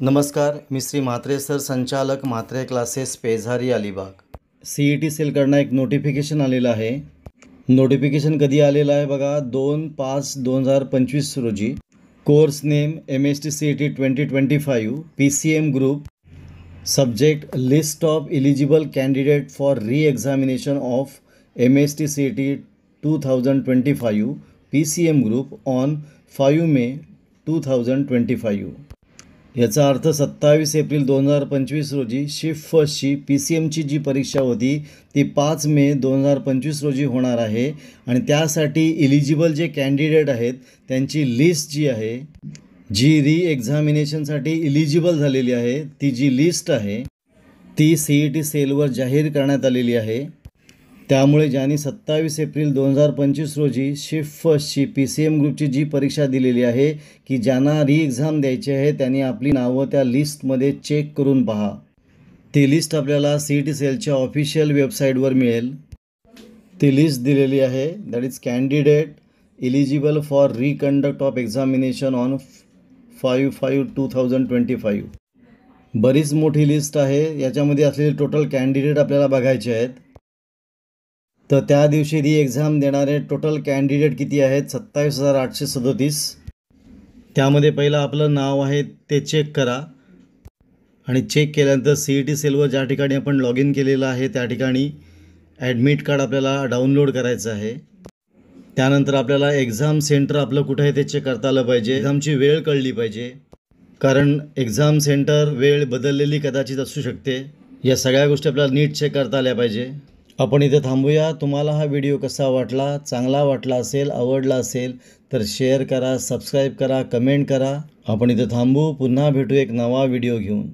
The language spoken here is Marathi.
नमस्कार, मी श्री म्हात्रे सर, संचालक म्हात्रे क्लासेस, पेझारी, अलिबाग. CET सेलकडनं एक नोटिफिकेशन आलेलं आहे. नोटिफिकेशन कधी आलेलं आहे बघा, 2/5/2025 रोजी. Course name MST CET 2025 PCM group. Subject list of eligible candidate for री examination of MST CET 2025 PCM group on 5 मे 2025. याचा अर्थ 27 एप्रिल 2025 रोजी शिफ्ट फर्स्टची PCMची जी परीक्षा होती ती 5 मे 2025 रोजी होणार आहे. आणि त्यासाठी इलिजिबल जे कॅन्डिडेट आहेत त्यांची लिस्ट जी आहे, जी री एक्झामिनेशनसाठी इलिजिबल झालेली आहे, ती जी लिस्ट आहे ती CET सेलवर जाहीर करण्यात आलेली आहे. त्यामुळे ज्यांनी 27 एप्रिल 2025 रोजी शिफ्ट फर्स्टची PCM ग्रुपची जी परीक्षा दिलेली आहे, की ज्यांना री एक्झाम द्यायची आहे, त्यांनी आपली नावं त्या लिस्टमध्ये चेक करून पहा. ती लिस्ट आपल्याला CET सेलच्या ऑफिशियल वेबसाईटवर मिळेल. ती लिस्ट दिलेली आहे, that is candidate eligible for reconduct of examination on 5/5/2025. बरीच मोठी लिस्ट आहे. याच्यामध्ये असलेले टोटल कॅन्डिडेट आपल्याला बघायचे आहेत. तर त्या दिवशी री एक्झाम देणारे टोटल कॅन्डिडेट किती आहेत? 27,837. त्यामध्ये पहिलं आपलं नाव आहे ते चेक करा. आणि चेक केल्यानंतर CET सेलवर ज्या ठिकाणी आपण लॉग इन केलेलं आहे त्या ठिकाणी ॲडमिट कार्ड आपल्याला डाउनलोड करायचं आहे. त्यानंतर आपल्याला एक्झाम सेंटर आपलं कुठं आहे ते चेक करता आलं पाहिजे. एक्झामची वेळ कळली पाहिजे, कारण एक्झाम सेंटर वेळ बदललेली कदाचित असू शकते. या सगळ्या गोष्टी आपल्याला नीट चेक करता आल्या पाहिजे. आपण इथे थांबूया. तुम्हाला हा व्हिडिओ कसा वाटला? चांगला वाटला असेल, आवडला असेल तर शेअर करा, सबस्क्राईब करा, कमेंट करा. आपण इथे थांबू. पुन्हा भेटू एक नवा व्हिडिओ घेऊन.